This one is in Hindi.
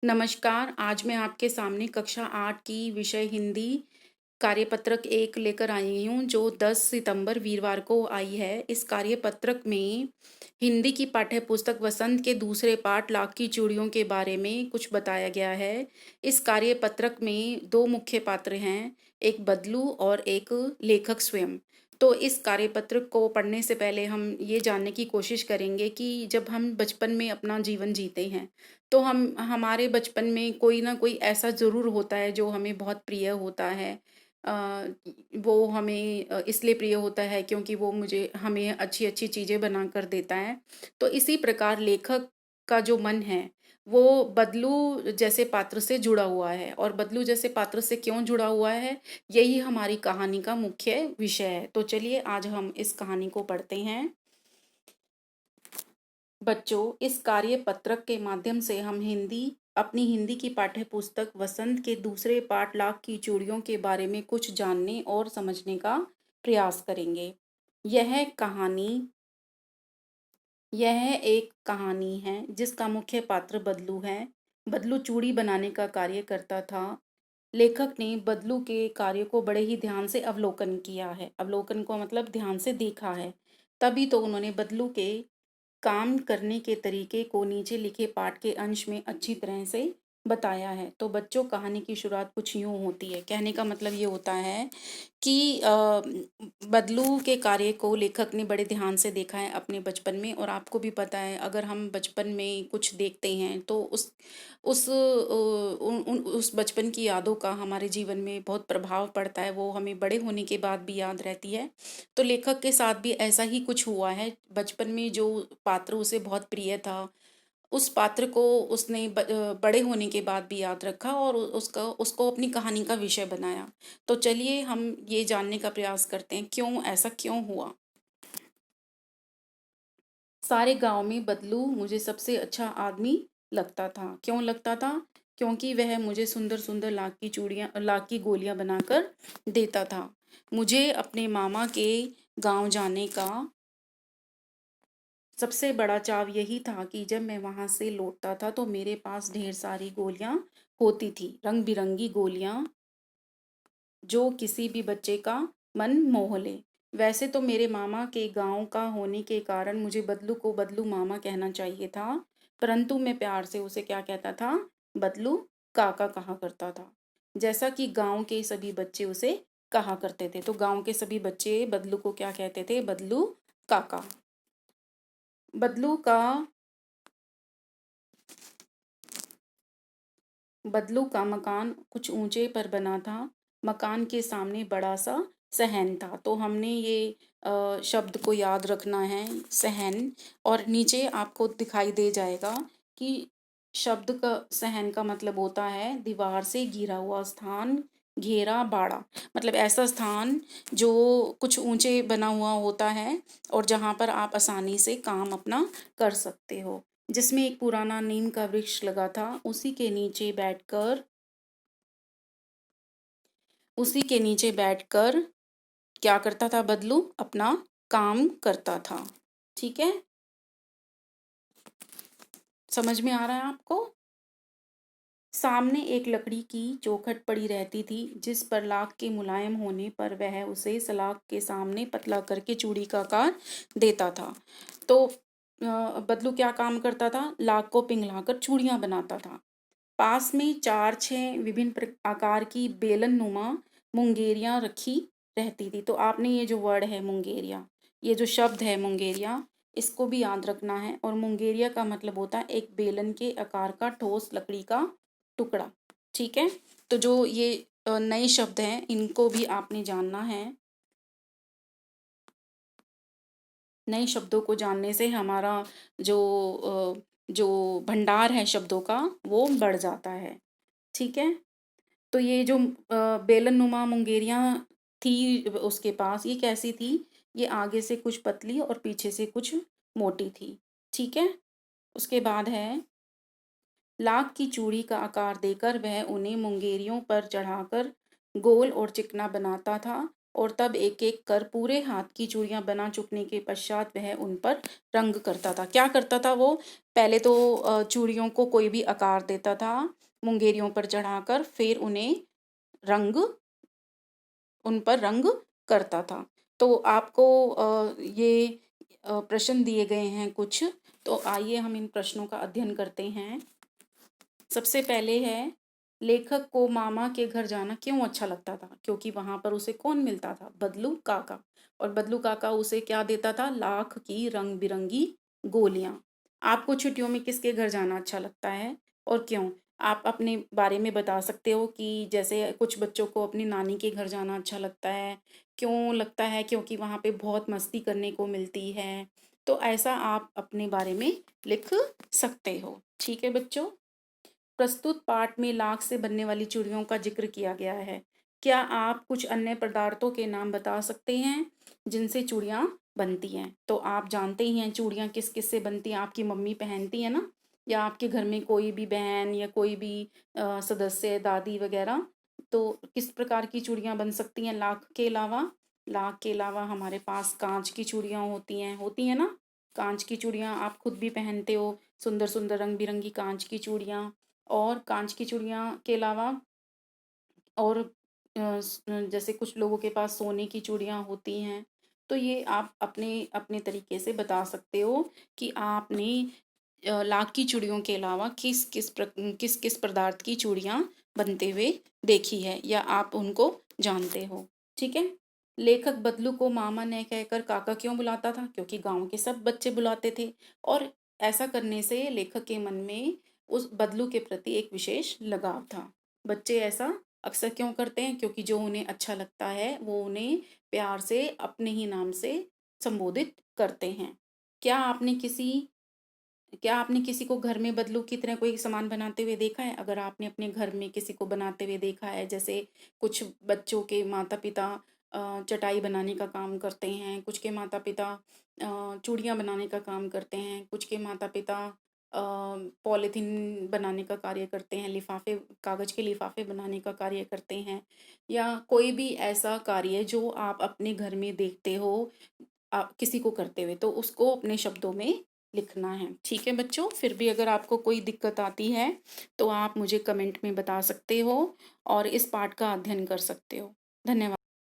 नमस्कार, आज मैं आपके सामने कक्षा 8 की विषय हिंदी कार्यपत्रक 1 लेकर आई हूँ, जो 10 सितंबर वीरवार को आई है। इस कार्यपत्रक में हिंदी की पाठ्य पुस्तक वसंत के दूसरे पाठ लाख की चूड़ियों के बारे में कुछ बताया गया है। इस कार्यपत्रक में 2 मुख्य पात्र हैं, एक बदलू और एक लेखक स्वयं। तो इस कार्यपत्रक को पढ़ने से पहले हम ये जानने की कोशिश करेंगे कि जब हम बचपन में अपना जीवन जीते हैं, तो हम हमारे बचपन में कोई ना कोई ऐसा ज़रूर होता है जो हमें बहुत प्रिय होता है। अ, वो हमें इसलिए प्रिय होता है क्योंकि वो मुझे हमें अच्छी-अच्छी चीज़ें बनाकर देता है। तो इसी प्रकार लेखक का जो मन है, वो बदलू जैसे पात्र से जुड़ा हुआ है और बदलू जैसे पात्र से क्यों जुड़ा हुआ है, यही हमारी कहानी का मुख्य विषय है। तो चलिए आज हम इस कहानी को पढ़ते हैं। बच्चों, इस कार्य पत्रक के माध्यम से हम अपनी हिंदी की पाठ्य पुस्तक वसंत के दूसरे पाठ लाख की चूड़ियों के बारे में कुछ जानने और समझने का प्रयास करेंगे। यह कहानी यह एक कहानी है जिसका मुख्य पात्र बदलू है। बदलू चूड़ी बनाने का कार्य करता था। लेखक ने बदलू के कार्य को बड़े ही ध्यान से अवलोकन किया है। अवलोकन को मतलब ध्यान से देखा है। तभी तो उन्होंने बदलू के काम करने के तरीके को नीचे लिखे पाठ के अंश में अच्छी तरह से बताया है। तो बच्चों, कहानी की शुरुआत कुछ यूँ होती है। कहने का मतलब ये होता है कि बदलू के कार्य को लेखक ने बड़े ध्यान से देखा है अपने बचपन में। और आपको भी पता है, अगर हम बचपन में कुछ देखते हैं तो उस बचपन की यादों का हमारे जीवन में बहुत प्रभाव पड़ता है। वो हमें बड़े होने के बाद भी याद रहती है। तो लेखक के साथ भी ऐसा ही कुछ हुआ है। बचपन में जो पात्र उसे बहुत प्रिय था, उस पात्र को उसने बड़े होने के बाद भी याद रखा और उसका उसको अपनी कहानी का विषय बनाया। तो चलिए हम ये जानने का प्रयास करते हैं, ऐसा क्यों हुआ। सारे गांव में बदलू मुझे सबसे अच्छा आदमी लगता था। क्यों लगता था? क्योंकि वह मुझे सुंदर सुंदर लाख की गोलियां बनाकर देता था। मुझे अपने मामा के गांव जाने का सबसे बड़ा चाव यही था कि जब मैं वहां से लौटता था तो मेरे पास ढेर सारी गोलियां होती थी, रंग बिरंगी गोलियां, जो किसी भी बच्चे का मन मोह ले। वैसे तो मेरे मामा के गांव का होने के कारण मुझे बदलू को बदलू मामा कहना चाहिए था, परंतु मैं प्यार से उसे क्या कहता था? बदलू काका कहा करता था। जैसा कि गांव के सभी बच्चे उसे कहा करते थे। तो गांव के सभी बच्चे बदलू को क्या कहते थे? बदलू काका। बदलू का बदलू का मकान कुछ ऊंचे पर बना था। मकान के सामने बड़ा सा सहन था। तो हमने ये शब्द को याद रखना है, सहन। और नीचे आपको दिखाई दे जाएगा कि शब्द का सहन का मतलब होता है दीवार से घिरा हुआ स्थान, घेरा बाड़ा। मतलब ऐसा स्थान जो कुछ ऊंचे बना हुआ होता है और जहाँ पर आप आसानी से काम अपना कर सकते हो। जिसमें एक पुराना नीम का वृक्ष लगा था। उसी के नीचे बैठकर क्या करता था बदलू? अपना काम करता था। ठीक है? समझ में आ रहा है आपको? सामने एक लकड़ी की चौखट पड़ी रहती थी, जिस पर लाख के मुलायम होने पर वह उसे सलाख के सामने पतला करके चूड़ी का आकार देता था। तो बदलू क्या काम करता था? लाख को पिघलाकर चूड़ियां बनाता था। पास में 4-6 विभिन्न आकार की बेलन नुमा मुंगेरियां रखी रहती थी। तो आपने ये जो वर्ड है मुंगेरिया, ये जो शब्द है मुंगेरिया, इसको भी याद रखना है। और मुंगेरिया का मतलब होता है एक बेलन के आकार का ठोस लकड़ी का टुकड़ा। ठीक है? तो जो ये नए शब्द हैं, इनको भी आपने जानना है। नए शब्दों को जानने से हमारा जो जो भंडार है शब्दों का, वो बढ़ जाता है। ठीक है? तो ये जो बेलन नुमा मुंगेरियाँ थी उसके पास, ये कैसी थी? ये आगे से कुछ पतली और पीछे से कुछ मोटी थी। ठीक है? उसके बाद है, लाख की चूड़ी का आकार देकर वह उन्हें मुंगेरियों पर चढ़ाकर गोल और चिकना बनाता था। और तब एक एक कर पूरे हाथ की चूड़ियां बना चुकने के पश्चात वह उन पर रंग करता था। क्या करता था वो? पहले तो चूड़ियों को कोई भी आकार देता था मुंगेरियों पर चढ़ाकर, फिर उन पर रंग करता था। तो आपको ये प्रश्न दिए गए हैं कुछ, तो आइए हम इन प्रश्नों का अध्ययन करते हैं। सबसे पहले है, लेखक को मामा के घर जाना क्यों अच्छा लगता था? क्योंकि वहां पर उसे कौन मिलता था? बदलू काका। और बदलू काका उसे क्या देता था? लाख की रंग बिरंगी गोलियां। आपको छुट्टियों में किसके घर जाना अच्छा लगता है और क्यों? आप अपने बारे में बता सकते हो कि जैसे कुछ बच्चों को अपनी नानी के घर जाना अच्छा लगता है। क्यों लगता है? क्योंकि वहां पे बहुत मस्ती करने को मिलती है। तो ऐसा आप अपने बारे में लिख सकते हो। ठीक है बच्चों। प्रस्तुत पाठ में लाख से बनने वाली चूड़ियों का जिक्र किया गया है। क्या आप कुछ अन्य पदार्थों के नाम बता सकते हैं जिनसे चूड़ियाँ बनती हैं? तो आप जानते ही हैं चूड़ियाँ किस किस से बनती हैं, आपकी मम्मी पहनती है ना, या आपके घर में कोई भी बहन या कोई भी सदस्य, दादी वगैरह। तो किस प्रकार की चूड़ियाँ बन सकती हैं लाख के अलावा? लाख के अलावा हमारे पास कांच की चूड़ियाँ होती हैं ना। कांच की चूड़ियाँ आप खुद भी पहनते हो, सुंदर सुंदर रंग बिरंगी कांच की चूड़ियाँ। और कांच की चूड़ियाँ के अलावा और जैसे कुछ लोगों के पास सोने की चूड़ियाँ होती हैं। तो ये आप अपने अपने तरीके से बता सकते हो कि आपने लाख की चूड़ियों के अलावा किस किस पदार्थ की चूड़ियाँ बनते हुए देखी है या आप उनको जानते हो। ठीक है। लेखक बदलू को मामा ने कहकर काका क्यों बुलाता था? क्योंकि गांव के सब बच्चे बुलाते थे, और ऐसा करने से लेखक के मन में उस बदलू के प्रति एक विशेष लगाव था। बच्चे ऐसा अक्सर क्यों करते हैं? क्योंकि जो उन्हें अच्छा लगता है वो उन्हें प्यार से अपने ही नाम से संबोधित करते हैं। क्या आपने किसी क्या आपने किसी को घर में बदलू की तरह कोई सामान बनाते हुए देखा है? अगर आपने अपने घर में किसी को बनाते हुए देखा है, जैसे कुछ बच्चों के माता पिता चटाई बनाने का काम करते हैं, कुछ के माता पिता चूड़ियाँ बनाने का काम करते हैं, कुछ के माता पिता पॉलीथीन बनाने का कार्य करते हैं, लिफाफे, कागज़ के लिफाफे बनाने का कार्य करते हैं, या कोई भी ऐसा कार्य जो आप अपने घर में देखते हो किसी को करते हुए, तो उसको अपने शब्दों में लिखना है। ठीक है बच्चों। फिर भी अगर आपको कोई दिक्कत आती है तो आप मुझे कमेंट में बता सकते हो और इस पाठ का अध्ययन कर सकते हो। धन्यवाद।